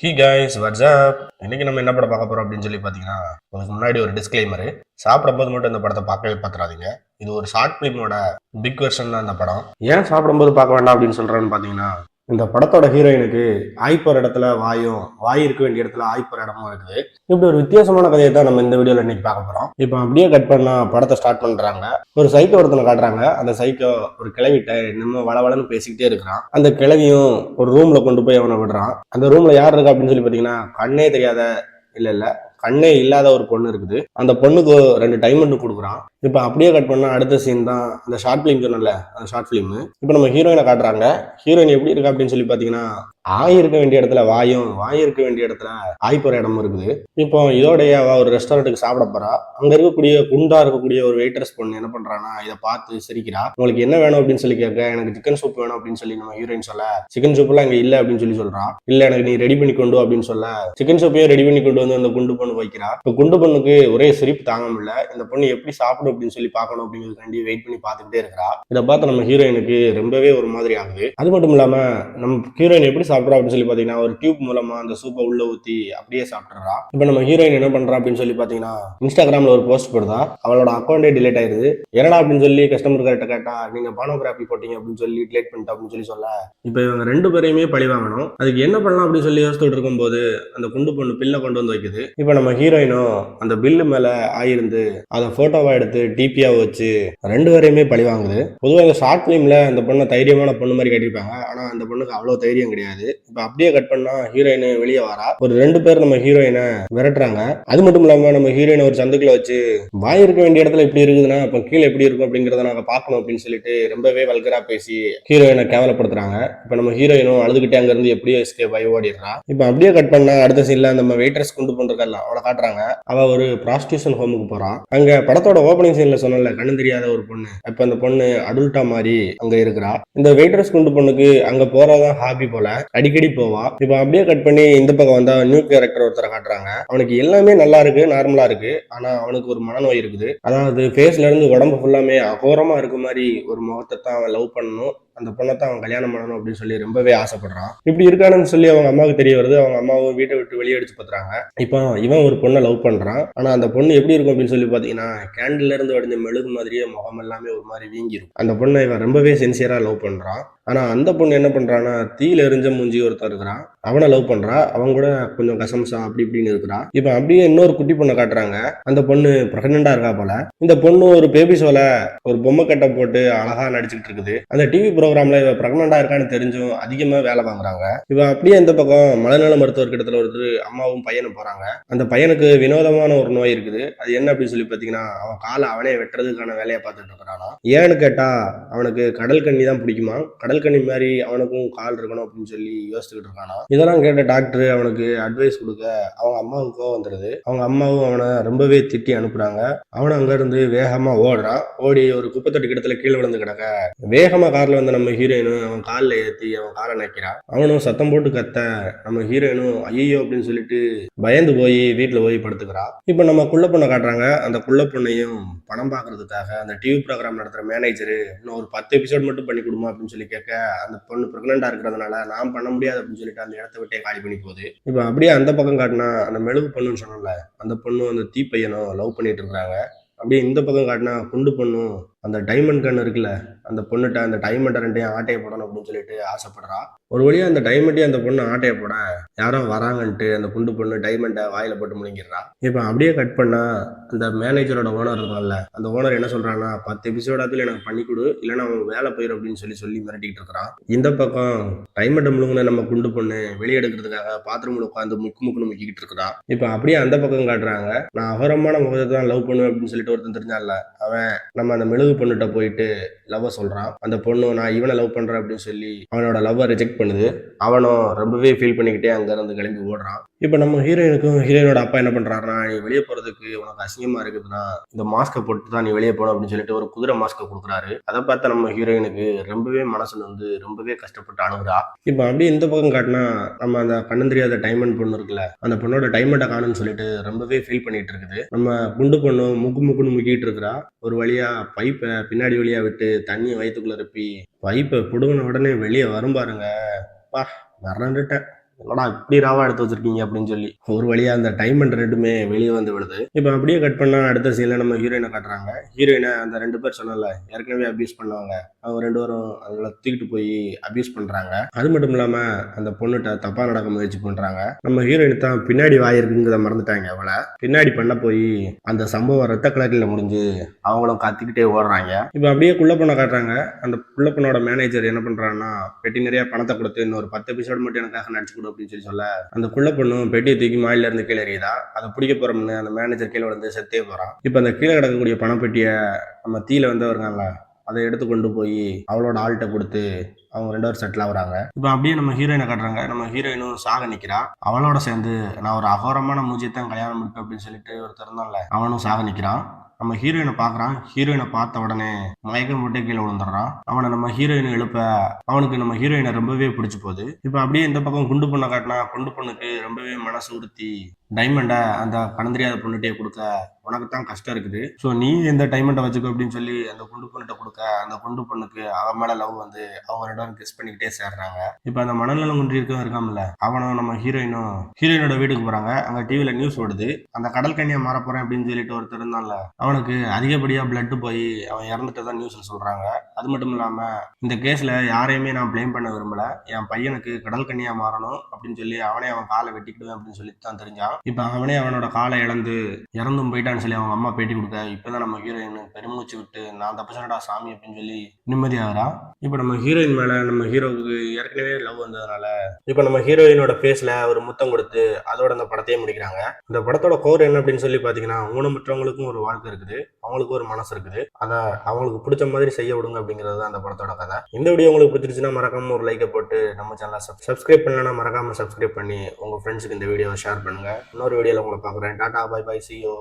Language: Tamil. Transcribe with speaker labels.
Speaker 1: ஹீ கைஸ் வாட்ஸ்அப் இன்னைக்கு நம்ம என்ன படம் பார்க்க போறோம் அப்படின்னு சொல்லி பார்த்தீங்கன்னா அதுக்கு முன்னாடி ஒரு டிஸ்க்ளைமரு. சாப்பிடும்போது மட்டும் இந்த படத்தை பார்க்கவே பார்த்துறாதீங்க. இது ஒரு ஷார்ட் ஃபிலிமோட பிக் வெர்ஷன் தான் இந்த படம். ஏன் சாப்பிடும்போது பார்க்க வேண்டாம் அப்படின்னு சொல்றேன்னு பார்த்தீங்கன்னா, இந்த படத்தோட ஹீரோயினுக்கு ஆய்ப்போற இடத்துல வாயும், வாய் இருக்க வேண்டிய இடத்துல ஆய்ப்போற இடமும் இருக்குது. இப்படி ஒரு வித்தியாசமான கதையை தான் நம்ம இந்த வீடியோல இன்னைக்கு பார்க்க போறோம். இப்போ அப்படியே கட் பண்ணா படத்தை ஸ்டார்ட் பண்றாங்க. ஒரு சைக்கோ ஒருத்தனை காட்டுறாங்க. அந்த சைக்கோ ஒரு கிளவிட்ட இன்னும் வளவளன்னு பேசிக்கிட்டே இருக்கிறான். அந்த கிளவியும் ஒரு ரூம்ல கொண்டு போய் அவனை விடுறான். அந்த ரூம்ல யார் இருக்கா அப்படின்னு சொல்லி பாத்தீங்கன்னா, கண்ணே தெரியாத இல்ல கண்ணே இல்லாத ஒரு பொண்ணு இருக்குது. அந்த பொண்ணுக்கு 2 டைமண்ட் கொடுக்குறான். இப்ப அப்படியே கட் பண்ணா அடுத்த சீன் தான் அந்த ஷார்ட் பிலிம் சொன்னல, அந்த ஷார்ட் பிலிம். இப்ப நம்ம ஹீரோயினை காட்டுறாங்க. ஹீரோயின் எப்படி இருக்கா அப்படின்னு சொல்லி பாத்தீங்கன்னா, ஆய் இருக்க வேண்டிய இடத்துல வாயும், வாய் இருக்க வேண்டிய இடத்துல ஆய் போற இடமும் இருக்குது. இப்போ இதோடைய அவ ஒரு ரெஸ்டாரண்ட்டுக்கு சாப்பிட போறா. அங்க இருக்கக்கூடிய குண்டா இருக்கக்கூடிய ஒரு வெயிட்டர்ஸ் பொண்ணு என்ன பண்றான்னா, இதை பார்த்து சிரிக்கிறா. உங்களுக்கு என்ன வேணும் அப்படின்னு சொல்லி கேட்க, எனக்கு சிக்கன் சூப் வேணும் அப்படின்னு சொல்லி நம்ம ஹீரோயின் சொல்ல, சிக்கன் சூப் எல்லாம் இங்க இல்ல அப்படின்னு சொல்லி சொல்றா. இல்ல எனக்கு நீ ரெடி பண்ணி கொண்டு அப்படின்னு சொல்ல, சிக்கன் சூப்பையும் ரெடி பண்ணி கொண்டு வந்து அந்த குண்டு பொண்ணு வைக்கிறா. இப்போ குண்டு பொண்ணுக்கு ஒரே சிரிப்பு தாங்க முடியல. இந்த பொண்ணு எப்படி சாப்பிடும் அப்படின்னு சொல்லி பார்க்கணும் அப்படிங்கிறதுக்காண்டி வெயிட் பண்ணி பார்த்துக்கிட்டே இருக்கிறா. இதை பார்த்து நம்ம ஹீரோயினுக்கு ரொம்பவே ஒரு மாதிரி ஆகுது. அது மட்டும் இல்லாம நம்ம ஹீரோயின் எப்படி சாப்பிட்றா அப்படின்னு சொல்லி பாத்தீங்கன்னா, ஒரு டியூப் மூலமா அந்த சூப்பை உள்ள ஊத்தி அப்படியே சாப்பிட்டுறா. இப்ப நம்ம ஹீரோயின் என்ன பண்றா அப்படின்னு சொல்லி பாத்தீங்கன்னா, இன்ஸ்டாகிராம்ல ஒரு போஸ்ட் போடுறா. அவளோட அக்கௌண்டே டிலேட் ஆயிருது. என்னடா அப்படின்னு சொல்லி கஸ்டமர் கிட்ட கேட்டா, நீங்க பானோகிராபி போட்டீங்க அப்படின்னு சொல்லி டிலேட் பண்ணிட்டா அப்படின்னு சொல்லி சொல்ல, இப்ப இவங்க 2 பேரையுமே பழி வாங்கணும். அதுக்கு என்ன பண்ணலாம் அப்படின்னு சொல்லி யோசிச்சுட்டு இருக்கும்போது அந்த குண்டு பொண்ணு பில்லை கொண்டு வந்து வைக்குது. இப்ப நம்ம ஹீரோயினும் அந்த பில்லு மேல ஆயிருந்து அதை போட்டோவா எடுத்து டிபியா வச்சு 2 பேரையுமே பழி வாங்குது. பொதுவாக இந்த ஷார்ட் பிலிம்ல அந்த பொண்ணை தைரியமான பொண்ணு மாதிரி கட்டிருப்பாங்க. ஆனா அந்த பொண்ணுக்கு அவ்வளவு தைரியம் கிடையாது. இப்ப அப்படியே கட் பண்ணா ஹீரோயின் வெளியே வரா. ஒரு 2 பேர் நம்ம ஹீரோயினை விரட்டுறாங்க. அது மட்டும் இல்லாம நம்ம ஹீரோயின் ஒரு சந்துக்குள்ள வச்சு, வாய் இருக்க வேண்டிய இடத்துல இப்படி இருக்குதுன்னா அப்ப கீழே எப்படி இருக்கும் அப்படிங்கறத நாங்க பாக்கணும் அப்படின்னு சொல்லிட்டு ரொம்பவே வல்கரா பேசி ஹீரோயினை கேவலப்படுத்துறாங்க. இப்ப நம்ம ஹீரோயினும் அழுதுகிட்டே அங்க இருந்து எப்படியோ எஸ்கேப் ஆகி ஓடிடுறா. இப்ப அப்படியே கட் பண்ணா அடுத்த சீன்ல நம்ம வெயிட்டர்ஸ் கொண்டு பண்றதல்ல அவளை காட்டுறாங்க. அவ ஒரு ப்ராஸ்டியூஷன் ஹோமுக்கு போறான். அங்க படத்தோட ஓபனிங் சீன்ல சொன்னல, கண்ணு தெரியாத ஒரு பொண்ணு. அப்ப அந்த பொண்ணு அடல்ட்டா மாதிரி அங்க இருக்கிறா. இந்த வெயிட்டர்ஸ் கொண்டு பொண்ணுக்கு அங்க போறதான் ஹாபி போல, அடிக்கடி போவா. இப்ப அப்படியே கட் பண்ணி இந்த பக்கம் வந்தா நியூ கேரக்டர் ஒருத்தரை காட்டுறாங்க. அவனுக்கு எல்லாமே நல்லா இருக்கு, நார்மலா இருக்கு. ஆனா அவனுக்கு ஒரு மனநோய் இருக்குது. அதாவது ஃபேஸ்ல இருந்து உடம்பு ஃபுல்லாமே அகோரமா இருக்க மாதிரி ஒரு முகத்தை தான் அவன் லவ் பண்ணணும், அந்த பொண்ணை தான் அவன் கல்யாணம் பண்ணணும் அப்படின்னு சொல்லி ரொம்பவே ஆசைப்படுறான். இப்படி இருக்கானு சொல்லி அவங்க அம்மாவுக்கு தெரிய வருது. அவங்க அம்மாவும் வீட்டை விட்டு வெளியே அடிச்சு பத்துறாங்க. இப்போ இவன் ஒரு பொண்ணை லவ் பண்றான். ஆனா அந்த பொண்ணு எப்படி இருக்கும் அப்படின்னு சொல்லி பாத்தீங்கன்னா, கேண்டில்ல இருந்து வடிஞ்ச மெழுகு மாதிரியே முகம் எல்லாமே ஒரு மாதிரி வீங்கிரும். அந்த பொண்ணை இவன் ரொம்பவே சின்சியரா லவ் பண்றான். ஆனா அந்த பொண்ணு என்ன பண்றான்னா, தீயில எரிஞ்ச மூஞ்சி ஒருத்தர் இருக்கிறான், அவனை லவ் பண்றா. அவங்க கூட கொஞ்சம் கசம்சா அப்படி இப்படின்னு இருக்கிறா. இப்ப அப்படியே இன்னொரு குட்டி பொண்ணை காட்டுறாங்க. அந்த பொண்ணு பிரெக்னண்டா இருக்கா போல. இந்த பொண்ணு ஒரு பேபி ஷோல ஒரு பொம்மை கட்டை போட்டு அழகா நடிச்சுட்டு இருக்குது. அந்த டிவி ப்ரோக்ராம்ல இவ பிரெக்னண்டா இருக்கான்னு தெரிஞ்சும் அதிகமா வேலை வாங்குறாங்க. இவ அப்படியே இந்த பக்கம் மனநல மருத்துவர் கிட்டத்துல ஒருத்தர் அம்மாவும் பையனும் போறாங்க. அந்த பையனுக்கு வினோதமான ஒரு நோய் இருக்குது. அது என்ன அப்படின்னு சொல்லி பாத்தீங்கன்னா, அவன் காலை அவனே வெட்டுறதுக்கான வேலையை பார்த்துட்டு இருக்கிறானா. ஏன்னு கேட்டா, அவனுக்கு கடல் கண்ணி தான் பிடிக்குமா. கடல் கண்ணி மாதிரி அவனுக்கும் கால் இருக்கணும் அப்படின்னு சொல்லி யோசிச்சுக்கிட்டு இருக்கானா. இதெல்லாம் கேட்ட டாக்டர் அவனுக்கு அட்வைஸ் கொடுக்க அவங்க அம்மாவுக்கும் வந்துடுது. அவங்க அம்மாவும் அவனை ரொம்பவே திட்டி அனுப்புறாங்க. அவனை அங்க இருந்து வேகமா ஓடுறான். ஓடி ஒரு குப்பைத்தொட்டி கிடத்துல கீழே விழுந்து கிடக்க, வேகமா கார்ல வந்து நம்ம ஹீரோயினும் அவன் காலில் ஏற்றி அவன் காலை நினைக்கிறான். அவனும் சத்தம் போட்டு கத்த, நம்ம ஹீரோயினும் ஐயோ அப்படின்னு சொல்லிட்டு பயந்து போய் வீட்டுல போய் படுத்துக்கிறான். இப்ப நம்ம குள்ள பொண்ணை காட்டுறாங்க. அந்த குள்ள பொண்ணையும் பணம் பாக்குறதுக்காக அந்த டிவி ப்ரோக்ராம் நடத்துற மேனேஜர் இன்னும் ஒரு 10 எபிசோட் மட்டும் பண்ணி கொடுமா அப்படின்னு சொல்லி கேட்க, அந்த பொண்ணு பிரெக்னண்டா இருக்கிறதுனால நான் பண்ண முடியாது அப்படின்னு சொல்லிட்டு அந்த இடத்த விட்டே காலி பண்ணி போகுது. இப்ப அப்படியே அந்த பக்கம் காட்டினா அந்த மெழுகு பொண்ணுன்னு சொன்னோம்ல, அந்த பொண்ணு அந்த தீப்பையனும் லவ் பண்ணிட்டு இருக்காங்க. அப்படியே இந்த பக்கம் காட்டினா குண்டு பொண்ணும் அந்த டைமண்ட் கன் இருக்குல்ல, அந்த பொண்ணுகிட்ட அந்த டைமண்ட் 2 ஆட்டையை போடணும் அப்படின்னு சொல்லிட்டு ஆசைப்படுறா. ஒரு வழியா அந்த டைமண்டையும் அந்த பொண்ணு ஆட்டையை போட, யாரோ வராங்கன்ட்டு அந்த குண்டு பொண்ணு டைமண்டை வாயில போட்டு முழுங்கிடுறா. இப்ப அப்படியே கட் பண்ணா அந்த மேனேஜரோட ஓனர் இருக்கான்ல, அந்த ஓனர் என்ன சொல்றான்னா, 10 எபிசோடாத்துல எனக்கு பண்ணி கொடு, இல்லைன்னா அவன் வேலை போயிடும் அப்படின்னு சொல்லி மிரட்டிக்கிட்டு இருக்கிறான். இந்த பக்கம் டைமண்டை முழுங்கின நம்ம குண்டு பொண்ணு வெளியெடுக்கிறதுக்காக பாத்ரூம்ல உட்காந்து முக்குன்னு முக்கிக்கிட்டு இருக்கிறா. இப்ப அப்படியே அந்த பக்கம் காட்டுறாங்க. நான் அகரமான முகத்தை தான் லவ் பண்ணுவேன் அப்படின்னு சொல்லிட்டு ஒருத்தன் தெரிஞ்சான்ல, அவன் நம்ம அந்த மெழுகு பொண்ணுகிட்ட போயிட்டு லவ் சொல்றான். அந்த பொண்ணு நான் இவனை லவ் பண்றேன் அப்படின்னு சொல்லி அவனோட லவ்வை ரிஜெக்ட் பண்ணுது. அவனும் ரொம்பவே ஃபீல் பண்ணிக்கிட்டே அங்க இருந்து கிளம்பி ஓடுறான். இப்ப நம்ம ஹீரோயினுக்கும் ஹீரோயினோட அப்பா என்ன பண்றாருன்னா, நீ வெளியே போறதுக்கு உனக்கு அசிங்கமா இருக்குதுன்னா இந்த மாஸ்கை போட்டு தான் நீ வெளியே போகணும் அப்படின்னு சொல்லிட்டு ஒரு குதிரை மாஸ்கை கொடுக்குறாரு. அதை பார்த்த நம்ம ஹீரோயினுக்கு ரொம்பவே மனசுல வந்து ரொம்பவே கஷ்டப்பட்டு அணுகுறா. இப்ப அப்படியே இந்த பக்கம் காட்டினா நம்ம அந்த கண்ணு தெரியாத டைமண்ட் பொண்ணு இருக்குல்ல, அந்த பொண்ணோட டைமண்டை காணுன்னு சொல்லிட்டு ரொம்பவே ஃபீல் பண்ணிட்டு இருக்குது. நம்ம குண்டு பொண்ணு முக்குன்னு முக்கிட்டு இருக்கிறா. ஒரு வழியா பைப்பை பின்னாடி வழியா விட்டு தண்ணியை வயிற்றுக்குள்ள இருப்பி பைப்பை புடுங்கின உடனே வெளியே வரும் பாருங்க. பா மறந்துட்டேன். என்னடா இப்படி ராவா எடுத்து வச்சிருக்கீங்க அப்படின்னு சொல்லி ஒரு வழியா அந்த டைமண்ட் ரெண்டுமே வெளியே வந்து விடுது. இப்போ அப்படியே கட் பண்ணா அடுத்த சீன்ல நம்ம ஹீரோயினை காட்டுறாங்க. ஹீரோயினை அந்த 2 பேர் சொன்னல ஏற்கனவே அபியூஸ் பண்ணுவாங்க, அவங்க 2 பேரும் அதில் தூக்கிட்டு போய் அபியூஸ் பண்றாங்க. அது மட்டும் இல்லாம அந்த பொண்ணுகிட்ட தப்பா நடக்க முயற்சி பண்றாங்க. நம்ம ஹீரோயின் தான் பின்னாடி வாயிருக்குங்கிறத மறந்துட்டாங்க. அவளை பின்னாடி பண்ண போய் அந்த சம்பவம் ரத்த கலரில் முடிஞ்சு அவங்களும் கத்திக்கிட்டே ஓடுறாங்க. இப்போ அப்படியே குள்ள பொண்ணை காட்டுறாங்க. அந்த குள்ள பொண்ணோட மேனேஜர் என்ன பண்றாங்கன்னா பெட்டி நிறைய பணத்தை கொடுத்து இன்னொரு 10 எபிசோடு மட்டும் எனக்காக நடிச்சு கொடு அப்படின்னு சொல்லி சொல்ல, அந்த குள்ள பொண்ணும் பெட்டியை தூக்கி மாடில இருந்து கீழே எறியுதா. அதை பிடிக்க போறோம்னு அந்த மேனேஜர் கீழே வந்து செத்தே போறான். இப்போ அந்த கீழே கிடக்கக்கூடிய பணப்பெட்டியை நம்ம தீல வந்து வருங்கல்ல அதை எடுத்து கொண்டு போய் அவளோட ஆள்கிட்ட கொடுத்து அவங்க 2 பேரும் செட்டில் ஆகுறாங்க. இப்போ அப்படியே நம்ம ஹீரோயினை காட்டுறாங்க. நம்ம ஹீரோயினும் சாக நிக்கிறா. அவளோட சேர்ந்து நான் ஒரு அகோரமான மூஞ்சியத்தான் கல்யாணம் முடிப்பேன் அப்படின்னு சொல்லிட்டு ஒருத்தர் இருந்தான்ல, அவனும் சாக நிக்கிறான். நம்ம ஹீரோயினை பாக்குறான். ஹீரோயினை பார்த்த உடனே மயக்கம் போட்டு கீழே விழுந்துடுறான். அவனை நம்ம ஹீரோயினை எழுப்ப அவனுக்கு நம்ம ஹீரோயினை ரொம்பவே பிடிச்சு போகுது. இப்போ அப்படியே இந்த பக்கம் குண்டு பொண்ணை காட்டினா குண்டு பொண்ணுக்கு ரொம்பவே மனசு உறுத்தி டைமண்டை அந்த கணந்தெரியாத பொண்ணுகிட்டே கொடுக்க உனக்கு தான் கஷ்டம் இருக்குது, ஸோ நீ இந்த டைமண்டை வச்சுக்கோ அப்படின்னு சொல்லி அந்த குண்டு பொண்ணுகிட்ட கொடுக்க அந்த குண்டு பொண்ணுக்கு அவன் மேல லவ் வந்து அவங்க 2 பேரும் கிஸ் பண்ணிக்கிட்டே சேர்றாங்க. இப்போ அந்த மனநலம் குன்றி இருக்கான்ல அவனும் நம்ம ஹீரோயினோட வீட்டுக்கு போறாங்க. அங்க டிவில நியூஸ் ஓடுது. அந்த கடல் கன்னியா மாற போறேன் அப்படின்னு சொல்லிட்டு ஒருத்தர் இருந்தான்ல, அவனுக்கு அதிகப்படியா பிளட் போய் அவன் இறந்துட்டதான் நியூஸ்ல சொல்றாங்க. அது மட்டும் இல்லாம இந்த கேஸ்ல யாரையுமே நான் பிளேம் பண்ண விரும்பல, என் பையனுக்கு கடல் கன்னியா மாறணும் அப்படின்னு சொல்லி அவனே அவன் காலை வெட்டிக்கிடுவேன் அப்படின்னு சொல்லி தான் தெரிஞ்சான். இப்ப அவனே அவனோட காலை இறந்தும் போயிட்டான்னு சொல்லி அவங்க அம்மா பேட்டி கொடுக்க இப்பதான் நம்ம ஹீரோயின் பெருமூச்சு விட்டு நான் தப்பிச்சனடா சாமி அப்படின்னு சொல்லி நிம்மதியாகிறா. இப்ப நம்ம ஹீரோயின் மேல நம்ம ஹீரோவுக்கு ஏற்கனவே லவ் வந்ததுனால இப்ப நம்ம ஹீரோயினோட ஃபேஸ்ல ஒரு முத்தம் கொடுத்து அதோட அந்த படத்தையே முடிக்கிறாங்க. இந்த படத்தோட கோர் என்ன அப்படின்னு சொல்லி பாத்தீங்கன்னா, ஊனமுற்றவங்களுக்கும் ஒரு வாழ்க்கை இருக்குது, அவங்களுக்கு ஒரு மனசு இருக்குது, அதை அவங்களுக்கு பிடிச்ச மாதிரி செய்ய விடுங்க அப்படிங்கிறது தான் அந்த படத்தோட கதை. இந்த வீடியோ உங்களுக்கு பிடிச்சிருச்சுன்னா மறக்காம ஒரு லைக்கை போட்டு நம்ம சேனலை சப்ஸ்கிரைப் பண்ணலன்னா மறக்காம சப்ஸ்கிரைப் பண்ணி உங்க ஃப்ரெண்ட்ஸுக்கு இந்த வீடியோவை ஷேர் பண்ணுங்க. இன்னொரு வீடியோல உங்களை பார்க்குறேன். Tata, bye bye, see you.